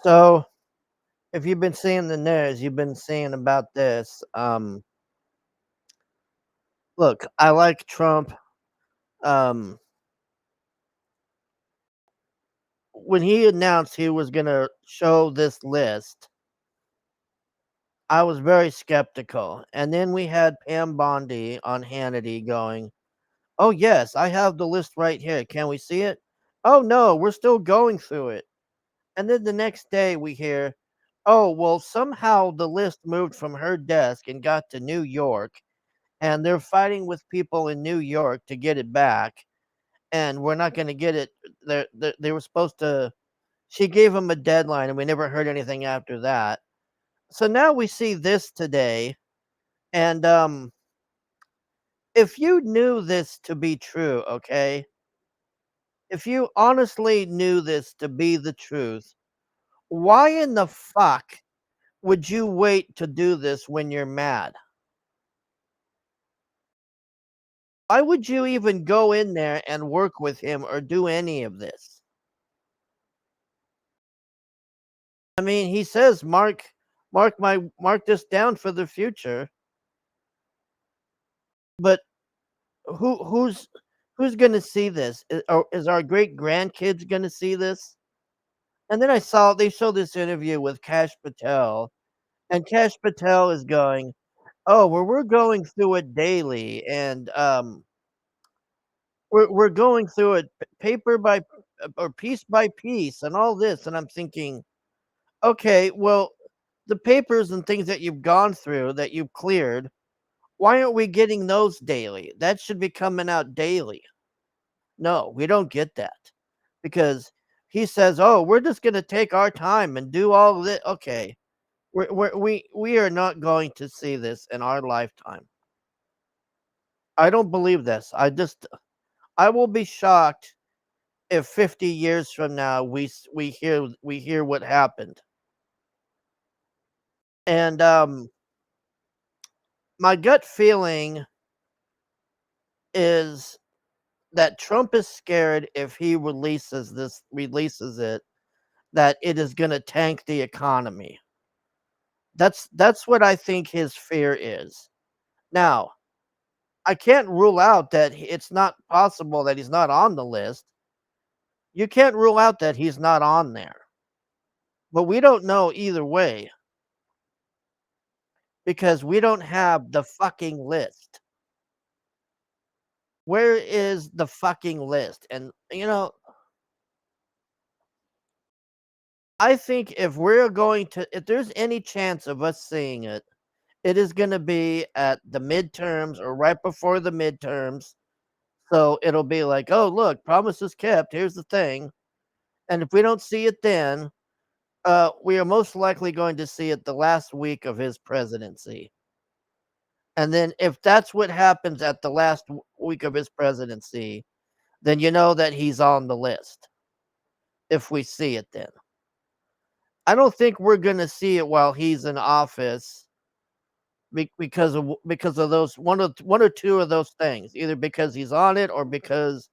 So, if you've been seeing the news, you've been seeing about this. Look, I like Trump. Um, when he announced he was going to show this list, I was very skeptical. And then we had Pam Bondi on Hannity going, "Oh, yes, I have the list right here. Can we see it? Oh, no, we're still going through it." And then the next day we hear, "Oh, well, somehow the list moved from her desk and got to New York, and they're fighting with people in New York to get it back, and we're not gonna get it." They were supposed to She gave them a deadline, and we never heard anything after that. So now we see this today, and, if you knew this to be true, okay? If you honestly knew this to be the truth, why in the fuck would you wait to do this when you're mad? Why would you even go in there and work with him or do any of this? I mean, he says, mark this down for the future, but who's gonna see this? Is our great grandkids gonna see this? And then they showed this interview with Kash Patel, and Kash Patel is going, "Oh, well, we're going through it daily, and we're going through it paper by or piece by piece, and all this." And I'm thinking, okay, well, the papers and things that you've gone through that you've cleared, why aren't we getting those daily? That should be coming out daily. No, we don't get that because he says, "Oh, we're just going to take our time and do all this." Okay, we are not going to see this in our lifetime. I don't believe this. I will be shocked if 50 years from now we hear what happened. And my gut feeling is that Trump is scared if he releases it, that it is gonna tank the economy. That's what I think his fear is. Now, I can't rule out that it's not possible that he's not on the list. You can't rule out that he's not on there. But we don't know either way because we don't have the fucking list. Where is the fucking list? And, I think if there's any chance of us seeing it, it is gonna be at the midterms or right before the midterms. So it'll be like, "Oh, look, promises kept. Here's the thing." And if we don't see it then, we are most likely going to see it the last week of his presidency. And then if that's what happens at the last week of his presidency, then you know that he's on the list if we see it then. I don't think we're gonna see it while he's in office because of those one or two of those things, either because he's on it or because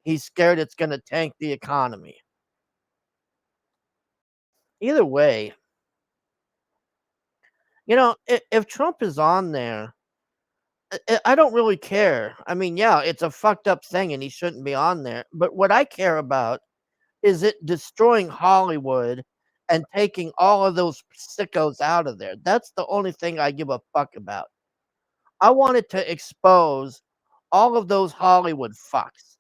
he's scared it's gonna tank the economy. Either way, if Trump is on there, I don't really care. I mean, yeah, it's a fucked up thing and he shouldn't be on there. But what I care about is it destroying Hollywood and taking all of those sickos out of there. That's the only thing I give a fuck about. I wanted to expose all of those Hollywood fucks.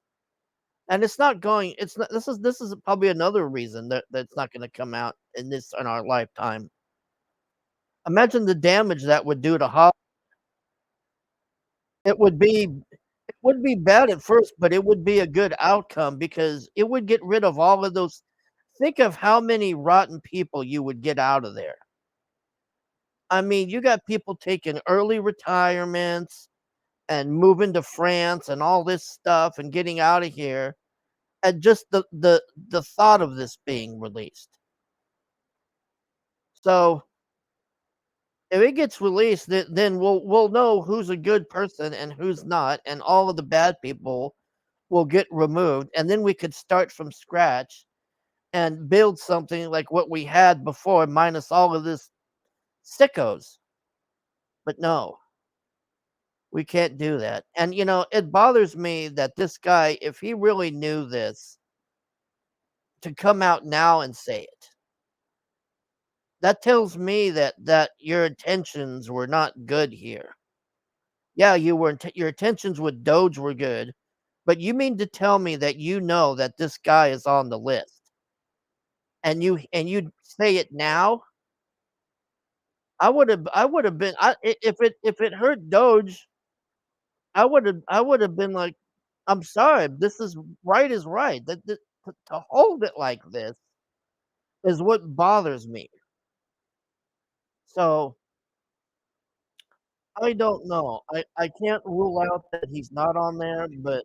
And it's not this is probably another reason that's not gonna come out in our lifetime. Imagine the damage that would do to Hollywood. It would be bad at first, but it would be a good outcome because it would get rid of all of those. Think of how many rotten people you would get out of there. I mean, you got people taking early retirements and moving to France and all this stuff and getting out of here, and just the thought of this being released. So, if it gets released, then we'll know who's a good person and who's not, and all of the bad people will get removed, and then we could start from scratch and build something like what we had before minus all of this sickos. But no, we can't do that. And it bothers me that this guy, if he really knew this, to come out now and say it. That tells me that your intentions were not good here. Yeah, your intentions with Doge were good, but you mean to tell me that you know that this guy is on the list and you say it now? I would have been if it hurt Doge, I would have been like, I'm sorry, this is right. That to hold it like this is what bothers me. So I don't know. I can't rule out that he's not on there, but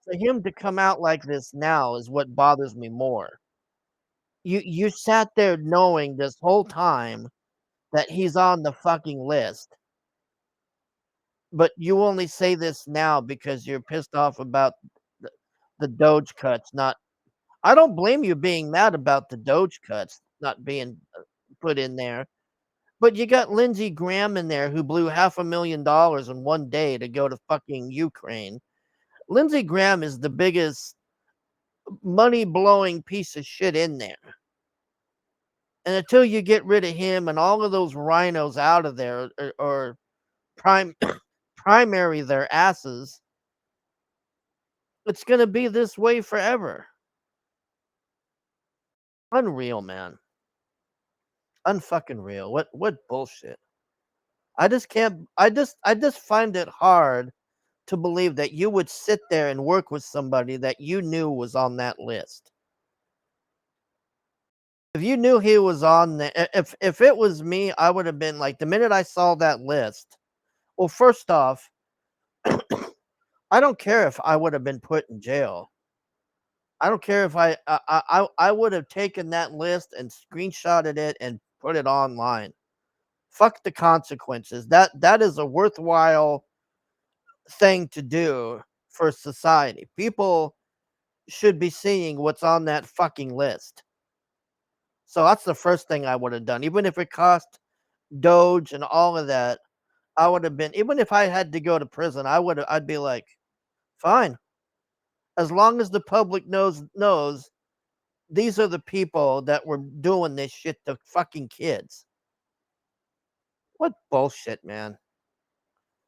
for him to come out like this now is what bothers me more. You sat there knowing this whole time that he's on the fucking list, but you only say this now because you're pissed off about the, the Doge cuts. Not, I don't blame you being mad about the Doge cuts not being put in there, but you got Lindsey Graham in there who blew $500,000 in one day to go to fucking Ukraine. Lindsey Graham is the biggest money blowing piece of shit in there. And until you get rid of him and all of those rhinos out of there, or prime primary their asses, it's gonna be this way forever. Unreal, man. Unfucking real. What bullshit. I just can't I just find it hard to believe that you would sit there and work with somebody that you knew was on that list. If you knew he was on the if it was me, I would have been like the minute I saw that list. Well, first off, I don't care if I would have been put in jail. I don't care if I would have taken that list and screenshotted it and put it online. Fuck the consequences. That is a worthwhile thing to do for society. People should be seeing what's on that fucking list. So that's the first thing I would have done. Even if it cost Doge and all of that, I would have been, even if I had to go to prison, I'd be like, fine. As long as the public knows these are the people that were doing this shit to fucking kids. What bullshit, man.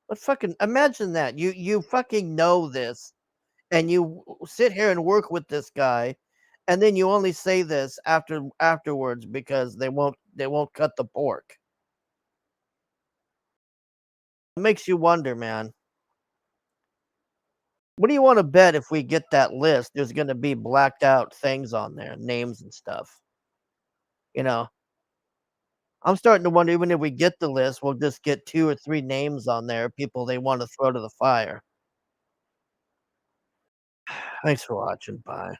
What fucking imagine that. You fucking know this and you sit here and work with this guy and then you only say this afterwards because they won't cut the pork. It makes you wonder, man. What do you want to bet if we get that list there's going to be blacked out things on there, names and stuff, you know? I'm starting to wonder even if we get the list, we'll just get 2 or 3 names on there, people they wanna throw to the fire. Thanks for watching, bye.